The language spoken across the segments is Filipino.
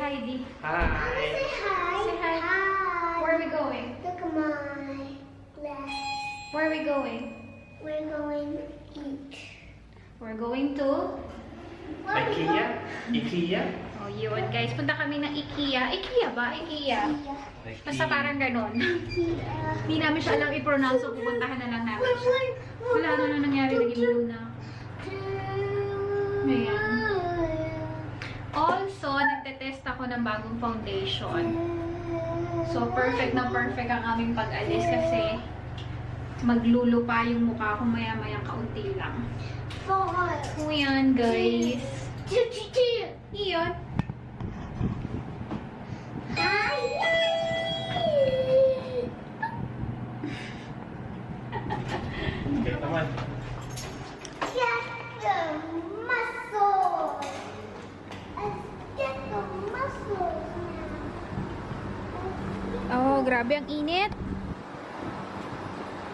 hi, Di. Hi. Say hi. Say hi. Hi. Where are we going? Look at my glass. Where are we going? We're going to eat. We're going to... IKEA? IKEA? Oh, yun guys. Punta kami ng IKEA. IKEA ba? IKEA. Basta parang ganon. IKEA. Hindi namin siya alam i-pronounce, so pupuntahan na lang namin siya. Wala na lang nangyari, naging blue na. Ayan. Also, nagtetest ako ng bagong foundation. So, perfect na perfect ang aming pag-alis kasi maglulupa yung mukha ko maya-maya kaunti lang. So, yan guys. Iyon. Okay naman. Get the muscle. Let's get the muscles now. Oh, grabe ang init.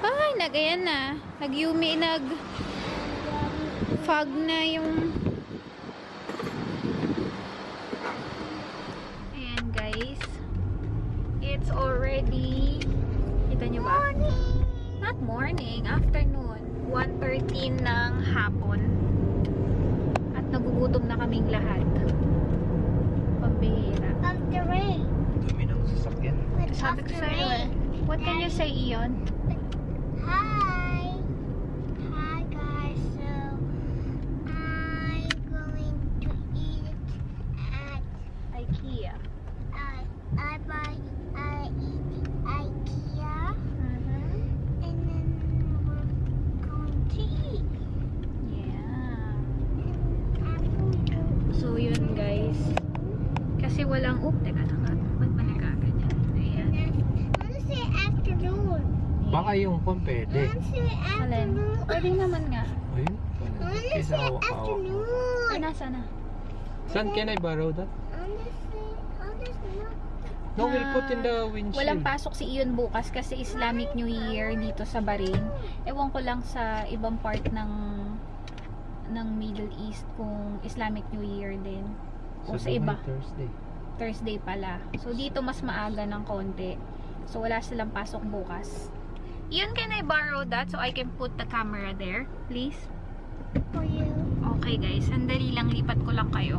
Ay, ayan na. Nag-yumi, fog na yung... Ayan, guys. It's already... Kita nyo ba? Morning. Not morning, afternoon. 1:13 ng hapon. At nagugutom na kaming lahat. Pambihira. The rain. Dumi ng sasakyan. Sabi ko sa'yo eh. What can you say, Ion? Hi. Hi guys. So I'm going to eat at IKEA. I eat IKEA and then we're going to eat. Yeah. And So, yun guys. Kasi walang... teka lang. Ba't ba nagkaganyan? Ayan. I want to say afternoon. Baka yung pang I pwede. want to say Alin? afternoon. Pwede naman nga. Ayun. I want to Kaysa say hawak-hawak. Ay, afternoon. nasa na? Son, can I borrow that? I want to say, No, we'll put in the windshield. Walang pasok si Ion bukas kasi Islamic New Year dito sa Bahrain. Ewan ko lang sa ibang part ng Middle East kung Islamic New Year din. O sa iba. Thursday. Thursday pala. So, dito mas maaga ng konti. So, wala silang pasok bukas. Iyon, can I borrow that so I can put the camera there? Please? for you. Okay guys, sandali lang. Lipat ko lang kayo.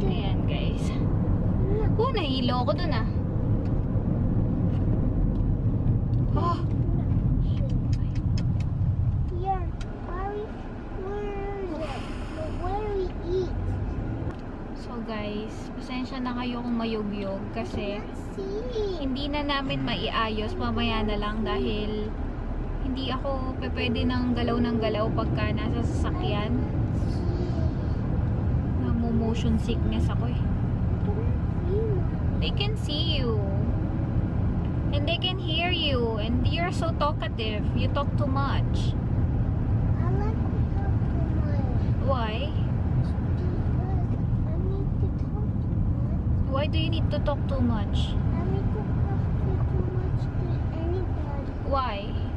Ayan guys. Nahilo ako dun ah. Oh! Here, where we eat. So guys, pasensya na kayo kung mayugyog kasi See. hindi na namin maiayos mamaya na lang dahil hindi ako pwede ng galaw pagka nasa sasakyan. Motion sickness ako eh. They can see you. And they can hear you. And you're so talkative. You talk too much. I like to talk too much. Why? Because I need to talk too much. Why do you need to talk too much? I need to talk too much to anybody. Why? Because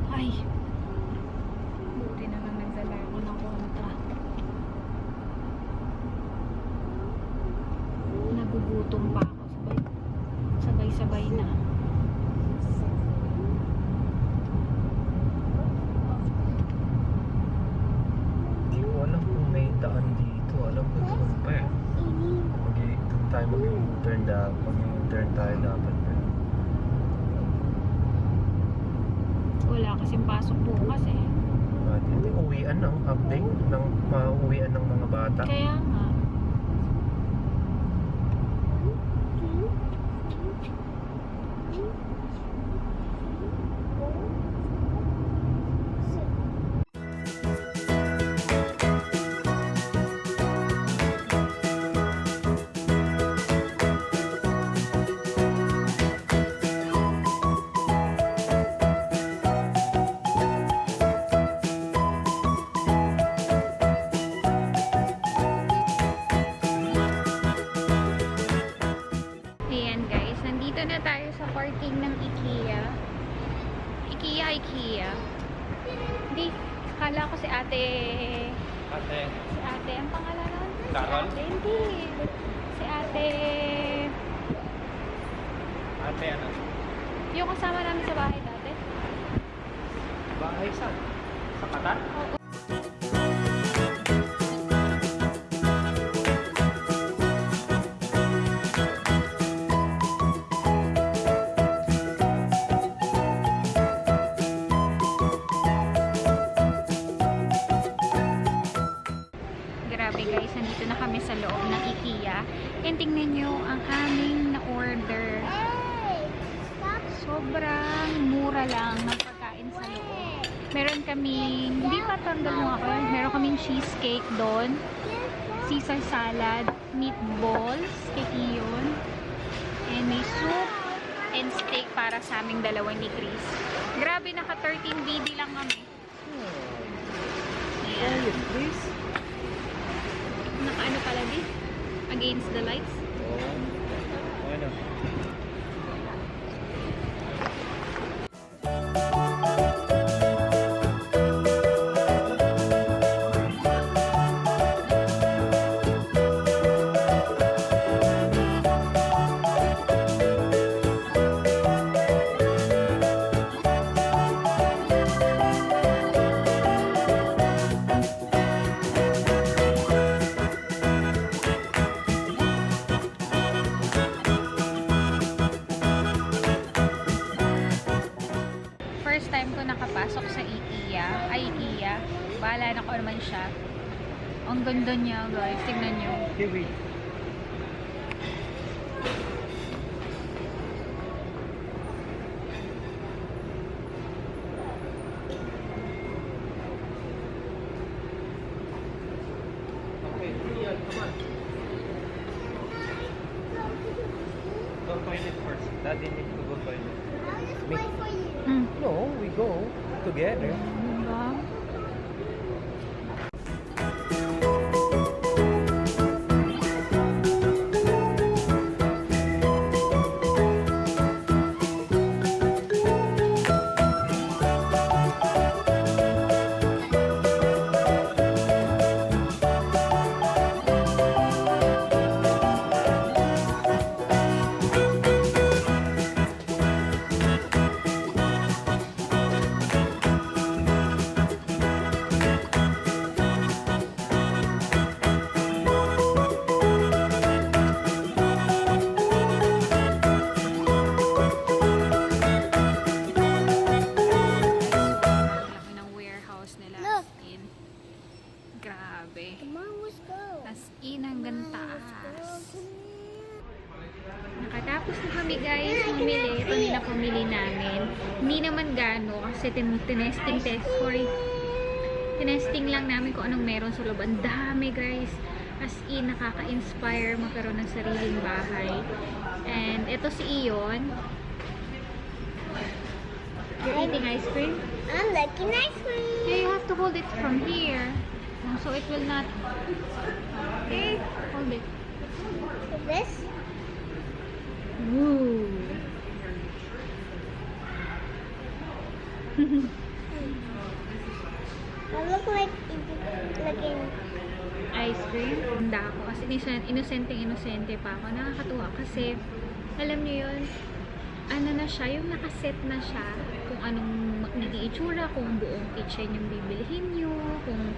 Ay. Buti na lang nagdala ako ng kontra. Nagugutom pa ako. Sabay-sabay na. Hindi ko alam kung may daan dito. Alam ko doon pa eh. Doon tayo mag-turn tayo dapat. Wala kasing pasok bukas eh. Hindi, uwian ng update ng uwian ng mga bata. Kaya nga. Ayan guys, nandito na tayo sa parking ng IKEA. IKEA. Hindi. Kala ko si ate. Ate. Si ate. Ang pangalan nun? Carol? Si ate. Hindi. Si ate. Ate ano? Yung kasama namin sa bahay dati. Bahay saan? Sa Qatar? Oo. Grabe guys, nandito na kami sa loob ng IKEA. And tingnan nyo ang aming na-order. Hey! Stop! Sobrang mura lang ng pagkain sa loob. Meron kaming, hindi pa tanggal mo ako, meron kaming cheesecake doon, Caesar salad, meatballs, kay Iyon, and may soup and steak para sa aming dalawa ni Chris. Grabe, naka 13 BD lang kami. Quiet, please. Naka ano pala di? Against the lights. Oh. Ano? First time ko nakapasok sa IKEA. IKEA. Bahala na ko naman siya. Ang ganda niya, guys. Tingnan nyo. Hey, wait. Okay, Ian, come on. Go toilet first. Daddy needs to go toilet. I'll just wait for you. No, we go together. Diba? Laki ng warehouse nila. Look. As in. Grabe. Come on, let's go. As in hanggang Let's taas. go. Come here. Nakatapos na kami guys mamili. Ito nila pamili namin. Hindi naman gano kasi tinesting lang namin kung anong meron sa loob. Ang dami guys. As in, nakaka-inspire magkaroon ng sariling bahay. And ito si Iyon. You're eating ice cream? I'm liking ice cream. Yeah, you have to hold it from here. So it will not... Okay, hold it. This? Woo! I look like in Ice cream. Handa ako kasi inosente pa ako. Nakakatuwa kasi alam niyo yun, ano na siya, yung nakaset na siya kung anong magiging itsura, kung buong kitchen yung bibilihin nyo, kung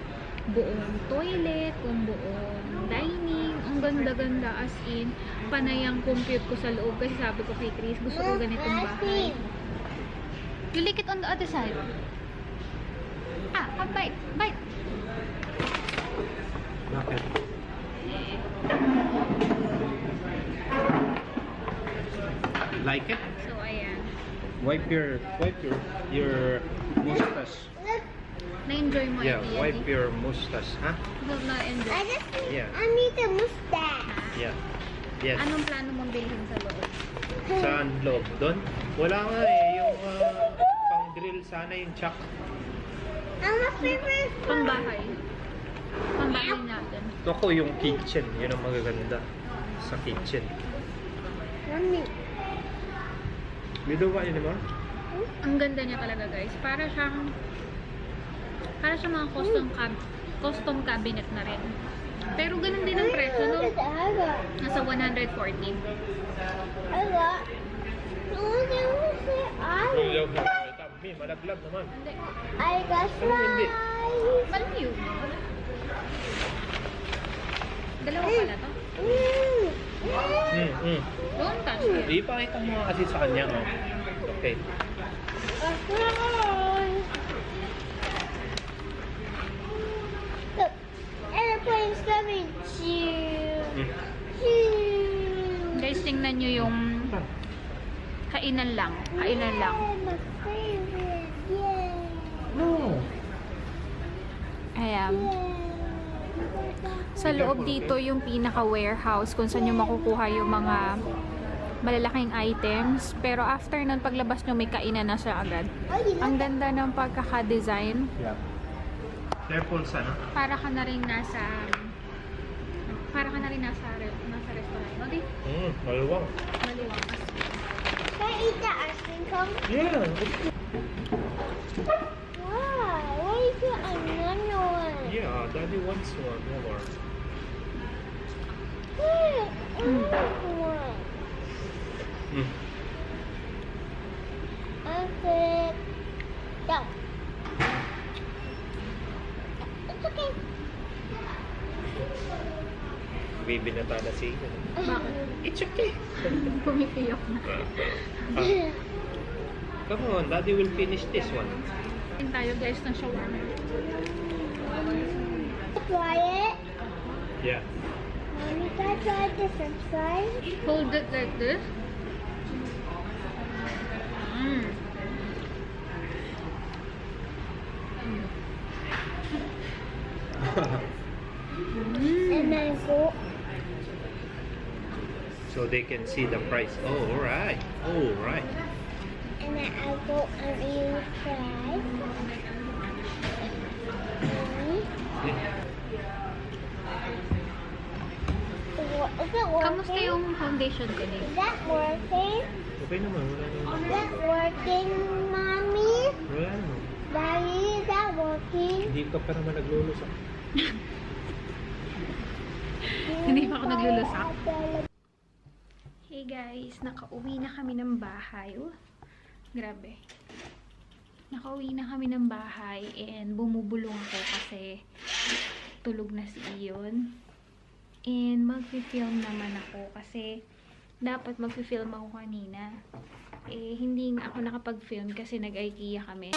buong toilet, kung buong dining. Ang ganda-ganda as in. Panay ang compute ko sa loob kasi sabi ko kay Chris, gusto ko ganitong bahay. You lick it on the other side. Ah, bite. Bite. Bakit? Like it? So, ayan. Wipe your mustache. look. Na-enjoy mo Yeah, idea, wipe di? your mustache, huh? Will na-enjoy. I just Yeah. I need a mustache. Yeah. Yes. Anong plano mong bilhin sa loob? Saan loob? Doon? Wala nga eh. Yung pang drill sana yung chuck. I'm a favorite. Pambahay. Pambahay natin. Ako yung kitchen. Yun ang magaganda sa kitchen. Mommy. You don't want anymore? Ang ganda niya talaga guys. Para siyang Para sa mga custom cabinet na rin. Pero ganun din ang presyo, no? Nasa 140. Malaglag naman. I got hindi? fries. Malayo. Dalawa pala to. Don't touch it. Ipakita mo kasi sa kanya, oh. Okay. Look, airplane's coming. Guys, tingnan nyo yung kainan lang. Kainan lang. My favorite. Yay. No. Ayan. Sa loob dito yung pinaka-warehouse kung saan nyo makukuha yung mga malalaking items. Pero after nun, paglabas nyo, may kainan na siya agad. Ang ganda ng pagkaka-design. Yeah. Careful sana. Para ka na rin nasa restaurant. No, di? Maluwang. Maliwang. Can I eat the ice cream cone? Yeah. Wow, why is it another one? Yeah, Daddy wants one more. Another one. Okay. Go. It's okay. Bibinata na si Bakit? It's okay. Pumipiyok na. Come on, Daddy will finish this one. Tingin tayo guys ng shawarma. Try it. Yeah. Mommy, can I try the french fries? Hold it like this. And then go. So they can see the price. Oh, alright. Alright. And then I go and eat fries. Is it working? Kamusta yung foundation ko din? Is that working? Okay naman, wala naman. Is that working, Mommy? Wala naman. Daddy, is that working? Hindi ka pa naman naglulusak. Hindi pa ako naglulusak. Hey guys, nakauwi na kami ng bahay. Oh, grabe. Nakauwi na kami ng bahay and bumubulong ako kasi tulog na si Iyon. And mag-film naman ako kasi dapat mag-film ako kanina. Eh, hindi nga ako nakapag-film kasi nag-IKEA kami.